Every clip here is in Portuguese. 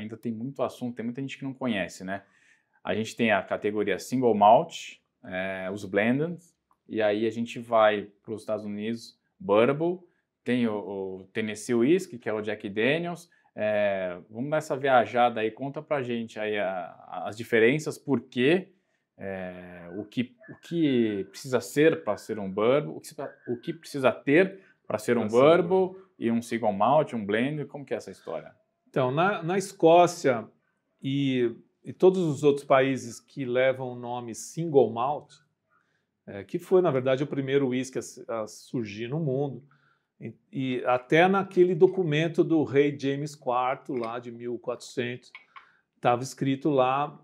ainda tem muito assunto, tem muita gente que não conhece, né? A gente tem a categoria Single Malt, os Blended, e aí a gente vai para os Estados Unidos, Bourbon, tem o Tennessee Whiskey, que é o Jack Daniels. Vamos dar essa viajada aí, conta pra gente aí as diferenças, por quê, o que precisa ser para ser um Bourbon, o que precisa ter para ser um Bourbon e um Single Malt, um Blend, como que é essa história? Então, na Escócia e todos os outros países que levam o nome Single Malt, que foi, na verdade, o primeiro whisky a surgir no mundo, e até naquele documento do rei James IV, lá de 1400, estava escrito lá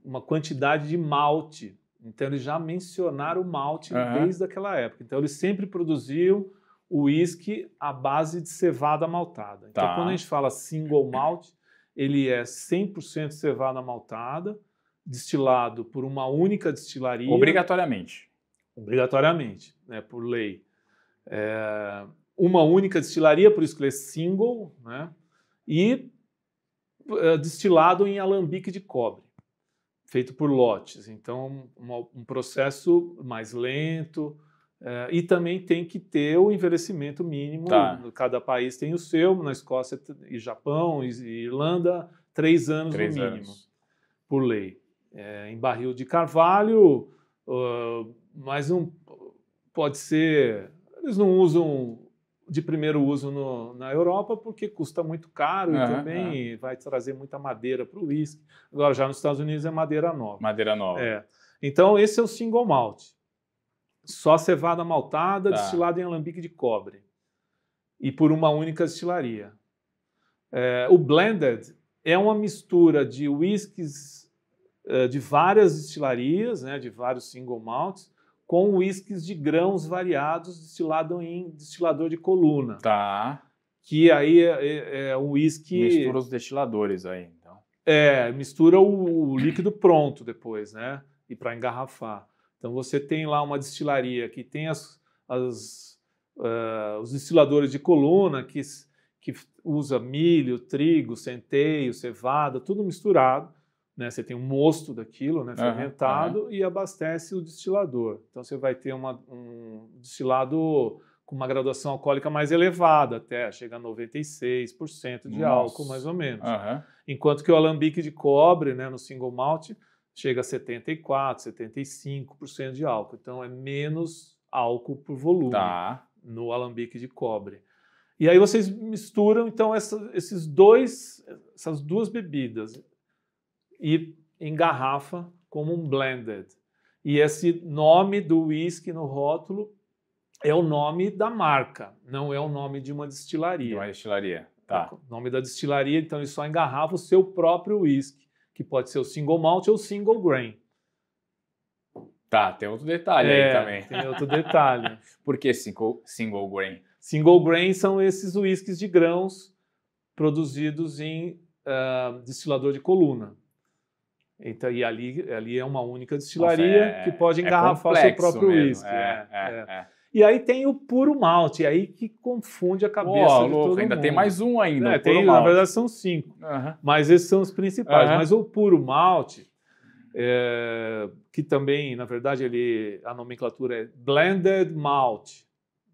uma quantidade de malte. Então, eles já mencionaram o malte desde aquela época. Então, eles sempre produziam o whisky à base de cevada maltada. Então, quando a gente fala single malt, ele é 100% cevada maltada, destilado por uma única destilaria. Obrigatoriamente. Obrigatoriamente, né, por lei. Uma única destilaria, por isso que ele é single, né, e destilado em alambique de cobre, feito por lotes. Então, um processo mais lento, e também tem que ter o envelhecimento mínimo. Cada país tem o seu. Na Escócia e Japão e Irlanda, 3 anos no mínimo, por lei. Em barril de carvalho, mas não pode ser... Eles não usam de primeiro uso na Europa porque custa muito caro e também vai trazer muita madeira para o uísque. Agora, já nos Estados Unidos é madeira nova. Madeira nova. Então, esse é o single malt. Só cevada maltada, destilada em alambique de cobre. E por uma única destilaria. O blended é uma mistura de whiskies de várias destilarias, né, de vários single malts, com whiskies de grãos variados destilado em destilador de coluna. Que aí é um whisky... Mistura os destiladores aí, então. Mistura o líquido pronto depois, né? E para engarrafar. Então você tem lá uma destilaria que tem os destiladores de coluna que usa milho, trigo, centeio, cevada, tudo misturado. Né? Você tem um mosto daquilo, né, fermentado, e abastece o destilador. Então você vai ter um destilado com uma graduação alcoólica mais elevada, até chega a 96% de álcool, mais ou menos. Enquanto que o alambique de cobre, né, no single malt, chega a 74%, 75% de álcool. Então é menos álcool por volume no alambique de cobre. E aí vocês misturam, então, essas duas bebidas e engarrafa como um blended. E esse nome do whisky no rótulo é o nome da marca, não é o nome de uma destilaria. De uma destilaria, O nome da destilaria, então ele só engarrafa o seu próprio whisky, que pode ser o single malt ou o single grain. Tem outro detalhe aí também. Tem outro detalhe. Por que single grain? Single grain são esses whiskies de grãos produzidos em destilador de coluna. Então, e ali é uma única destilaria que pode engarrafar o seu próprio whisky. E aí tem o puro malte, aí que confunde a cabeça de todo mundo. Ainda tem mais um ainda, o puro tem, malte. Na verdade são 5, mas esses são os principais. Mas o puro malte, que também, na verdade, a nomenclatura é blended malt.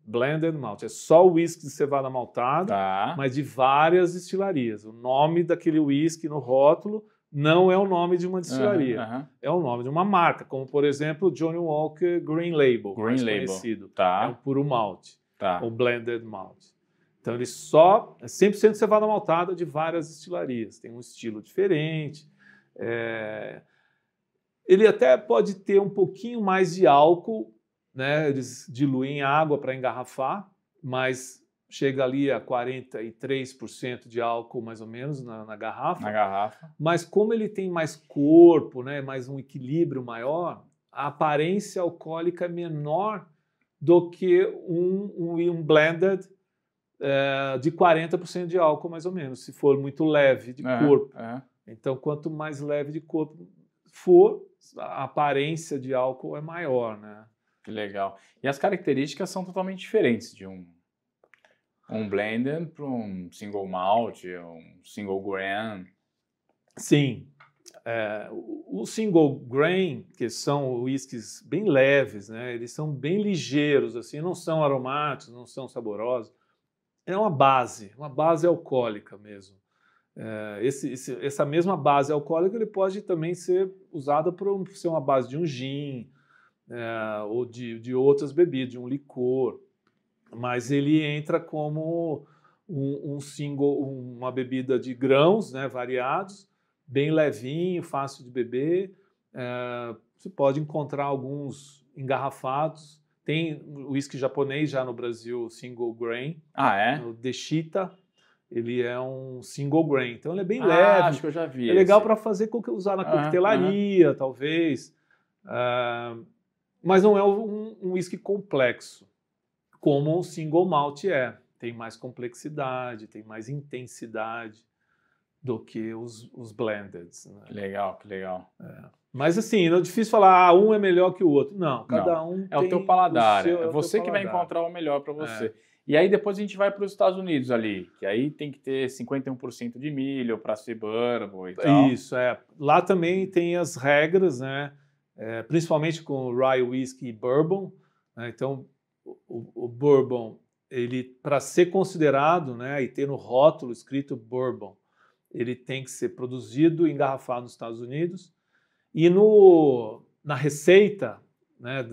Blended malt, é só o whisky de cevada maltada, mas de várias destilarias. O nome daquele whisky no rótulo não é o nome de uma destilaria, é o nome de uma marca, como, por exemplo, o Johnnie Walker Green Label, mais conhecido. É o puro malte, o blended malt. Então, ele só é 100% cevada maltada de várias destilarias. Tem um estilo diferente. Ele até pode ter um pouquinho mais de álcool, né? Eles diluem água para engarrafar, mas chega ali a 43% de álcool, mais ou menos, na garrafa. Mas como ele tem mais corpo, né, mais um equilíbrio maior, a aparência alcoólica é menor do que um blended de 40% de álcool, mais ou menos, se for muito leve de corpo. Então, quanto mais leve de corpo for, a aparência de álcool é maior, né? Que legal. E as características são totalmente diferentes de um Um blended para um single malt, um single grain. Sim. O single grain, que são whiskies bem leves, né? Eles são bem ligeiros, assim, não são aromáticos, não são saborosos. É uma base alcoólica mesmo. Essa mesma base alcoólica ele pode também ser usada para ser uma base de um gin, ou de outras bebidas, de um licor, mas ele entra como uma bebida de grãos, né, variados, bem levinho, fácil de beber. Você pode encontrar alguns engarrafados. Tem whisky japonês já no Brasil, single grain. Ah, é? O Deshita, ele é um single grain. Então ele é bem leve. Acho que eu já vi. É legal para usar na coquetelaria, talvez. Mas não é um whisky complexo, como um single malt é. Tem mais complexidade, tem mais intensidade do que os blendeds. Né? Que legal, que legal. Mas assim, não é difícil falar, um é melhor que o outro. Não, cada um é o teu paladar. É você que vai paladar. encontrar o melhor para você. E aí depois a gente vai para os Estados Unidos ali, que aí tem que ter 51% de milho para ser bourbon e tal. Isso, Lá também tem as regras, né? Principalmente com o rye whisky e bourbon. Né? Então, o bourbon, ele para ser considerado, né, e ter no rótulo escrito bourbon, ele tem que ser produzido e engarrafado nos Estados Unidos. E na receita, né,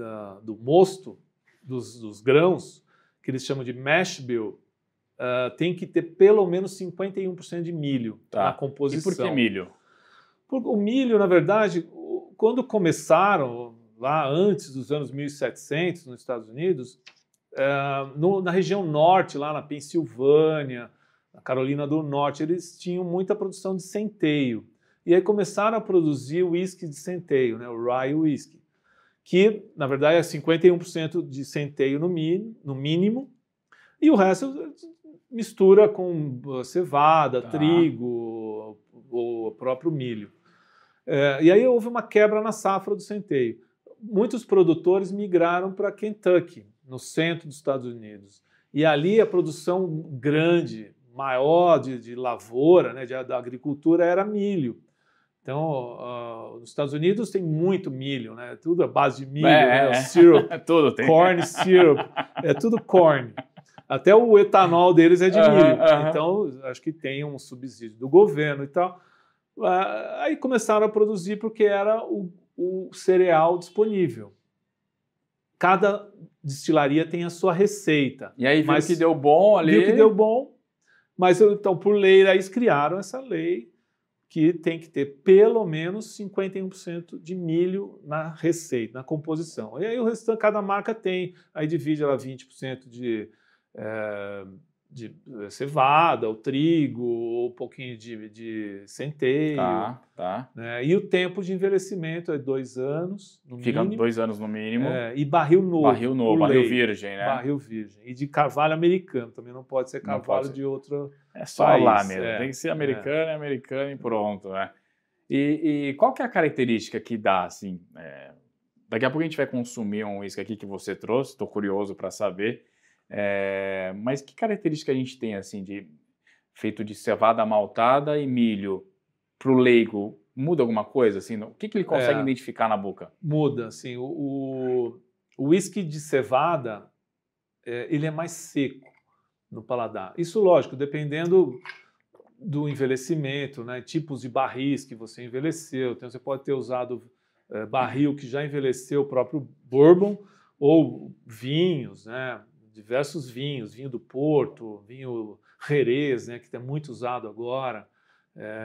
do mosto, dos grãos, que eles chamam de mash bill, tem que ter pelo menos 51% de milho na composição. E por que milho? Porque o milho, na verdade, quando começaram, lá antes dos anos 1700, nos Estados Unidos, na região norte, lá na Pensilvânia, na Carolina do Norte, eles tinham muita produção de centeio. E aí começaram a produzir o whisky de centeio, né, o rye whisky, que, na verdade, é 51% de centeio no mínimo, e o resto mistura com cevada, trigo, o próprio milho. E aí houve uma quebra na safra do centeio. Muitos produtores migraram para Kentucky, no centro dos Estados Unidos. E ali a produção grande, maior de lavoura, né, da agricultura, era milho. Então, nos Estados Unidos tem muito milho, né? Tudo à base de milho, né? O syrup, tudo tem. Corn syrup, é tudo corn. Até o etanol deles é de milho. Então, acho que tem um subsídio do governo e tal. Aí começaram a produzir porque era o cereal disponível. Cada destilaria tem a sua receita. E aí viu que deu bom ali. Viu que deu bom, mas então, por lei, eles criaram essa lei que tem que ter pelo menos 51% de milho na receita, na composição. E aí o restante, cada marca tem, aí divide ela 20% de cevada, ou trigo, ou um pouquinho de centeio. Tá. Né? E o tempo de envelhecimento é 2 anos, no Fica mínimo. 2 anos no mínimo. E barril novo. Barril virgem, né? Barril virgem. E de carvalho americano, também não pode ser carvalho de outro É só país. Lá mesmo, tem que ser americano e pronto, né? E qual que é a característica que dá, assim, daqui a pouco a gente vai consumir um uísque aqui que você trouxe, estou curioso para saber, mas que característica a gente tem, assim, feito de cevada maltada e milho para o leigo? Muda alguma coisa, assim? O que ele consegue identificar na boca? Muda, assim, o uísque de cevada, ele é mais seco no paladar. Isso, lógico, dependendo do envelhecimento, né? Tipos de barris que você envelheceu. Então, você pode ter usado barril que já envelheceu o próprio bourbon, ou vinhos, né? Diversos vinhos, vinho do Porto, vinho Jerez, né? Que é muito usado agora.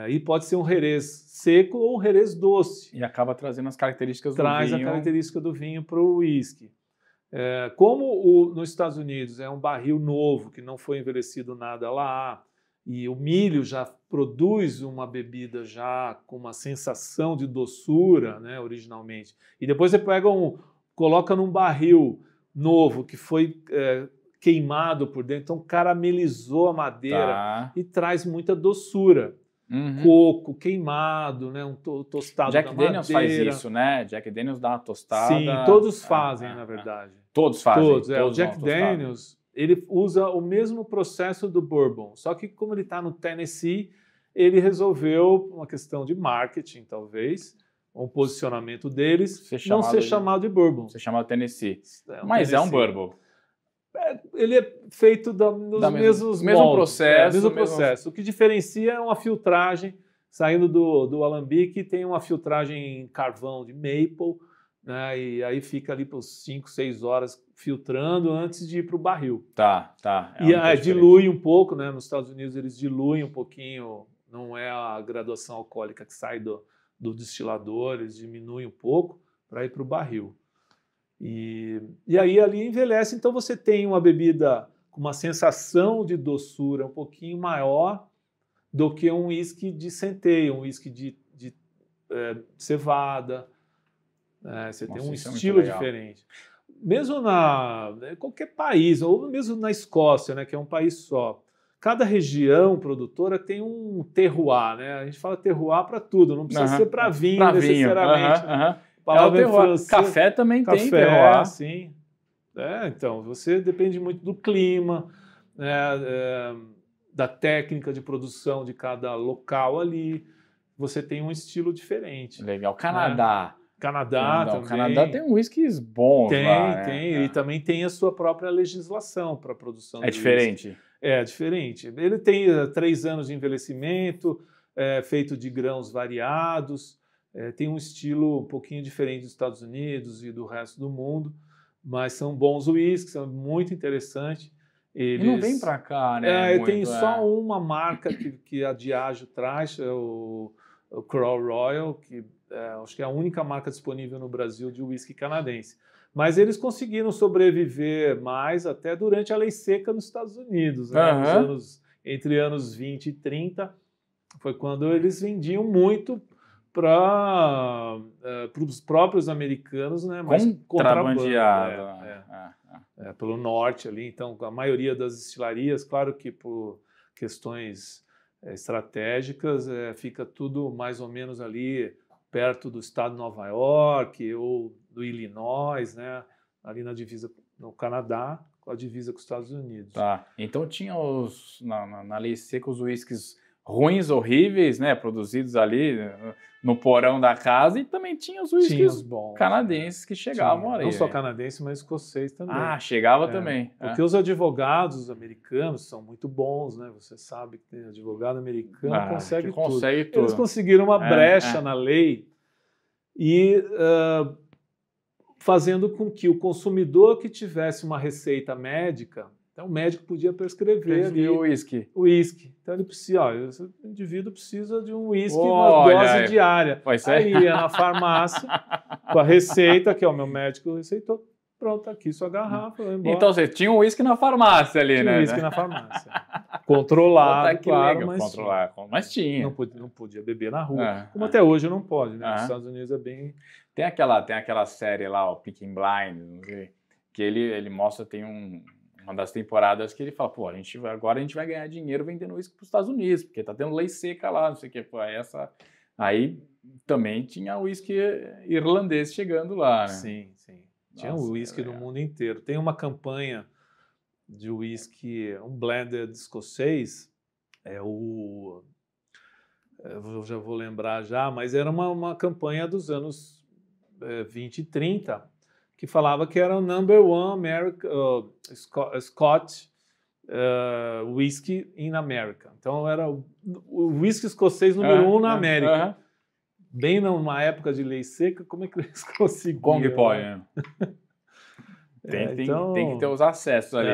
E pode ser um Jerez seco ou um Jerez doce. E acaba trazendo as características do vinho. Traz a característica do vinho para o uísque. Como nos Estados Unidos é um barril novo, que não foi envelhecido nada lá, e o milho já produz uma bebida já com uma sensação de doçura, né, originalmente, e depois você coloca num barril novo que foi queimado por dentro, então caramelizou a madeira e traz muita doçura. Coco queimado, né, um tostado da madeira. Jack Daniels faz isso, né? Jack Daniels dá uma tostada. Sim, todos fazem, na verdade. Todos fazem. Todos. O Jack Daniels, ele usa o mesmo processo do Bourbon, só que como ele está no Tennessee, ele resolveu, uma questão de marketing, talvez, um posicionamento deles, não ser chamado de Bourbon. Ser chamado Tennessee. Mas Tennessee. É um Bourbon. Ele é feito nos mesmos mesmo processo. Mesmo processo. O que diferencia é uma filtragem, saindo do alambique, tem uma filtragem em carvão de maple, né, e aí fica ali por 5, 6 horas filtrando antes de ir para o barril. Tá. E dilui um pouco, né? Nos Estados Unidos eles diluem um pouquinho, não é a graduação alcoólica que sai do destilador, eles diminuem um pouco para ir para o barril. E aí ali envelhece, então você tem uma bebida com uma sensação de doçura um pouquinho maior do que um uísque de centeio, um uísque de cevada. Você tem um estilo diferente. Mesmo em qualquer país, ou mesmo na Escócia, né, que é um país só, cada região produtora tem um terroir, né? A gente fala terroir para tudo, não precisa ser para vinho necessariamente. Né? Palavra francesa. Café também tem terroir. Sim. Então, você depende muito do clima, da técnica de produção de cada local ali. Você tem um estilo diferente. Legal. Canadá. Canadá também. O Canadá tem whiskies bons lá. Tem. E também tem a sua própria legislação para a produção de diferente? Whisky. É diferente. Ele tem 3 anos de envelhecimento, feito de grãos variados, tem um estilo um pouquinho diferente dos Estados Unidos e do resto do mundo, mas são bons whiskies, são muito interessantes. E não vem para cá, né? Tem só uma marca que a Diageo traz, o Crown Royal, que acho que é a única marca disponível no Brasil de whisky canadense. Mas eles conseguiram sobreviver mais até durante a lei seca nos Estados Unidos, né? Entre anos 20 e 30, foi quando eles vendiam muito para os próprios americanos, né? Mas contrabandeado. Pelo norte ali. Então, a maioria das destilarias, claro que por questões estratégicas, fica tudo mais ou menos ali perto do estado de Nova York ou do Illinois, né? Ali na divisa no Canadá, com a divisa com os Estados Unidos. Tá. Então tinha na lei seca os uísques ruins, horríveis, né? Produzidos ali no porão da casa, e também tinha os uísques canadenses que chegavam ali. Não só canadense, mas escocês também. Chegava também. Porque os advogados americanos são muito bons, né? Você sabe que advogado americano consegue tudo. Eles conseguiram uma brecha na lei e fazendo com que o consumidor que tivesse uma receita médica, então o médico podia prescrever ali o uísque. Então ele precisa, esse indivíduo precisa de um uísque na dose diária. Aí ia na farmácia com a receita, que o meu médico receitou, pronto, aqui sua garrafa, vai embora. Então você tinha um uísque na farmácia ali, né? Tinha um uísque na farmácia. Controlado, claro, mas tinha. Não podia beber na rua, como até hoje não pode, né? Nos Estados Unidos é bem... Tem aquela série lá, o Peaky Blinders, não sei, que ele mostra, tem uma das temporadas que ele fala, agora a gente vai ganhar dinheiro vendendo uísque para os Estados Unidos, porque tá tendo lei seca lá, não sei o que, Aí também tinha uísque irlandês chegando lá, né? Sim. Tinha uísque no mundo inteiro. Tem uma campanha de uísque, um blended escocês, eu já vou lembrar mas era uma campanha dos anos 20 e 30, que falava que era o number one Scotch whisky in America. Então era o whisky escocês número 1 na América. Bem numa época de lei seca, como é que eles conseguiram? Como pode, né? Tem que ter os acessos ali.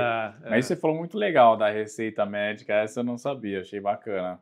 Mas você falou muito legal da receita médica, essa eu não sabia, achei bacana.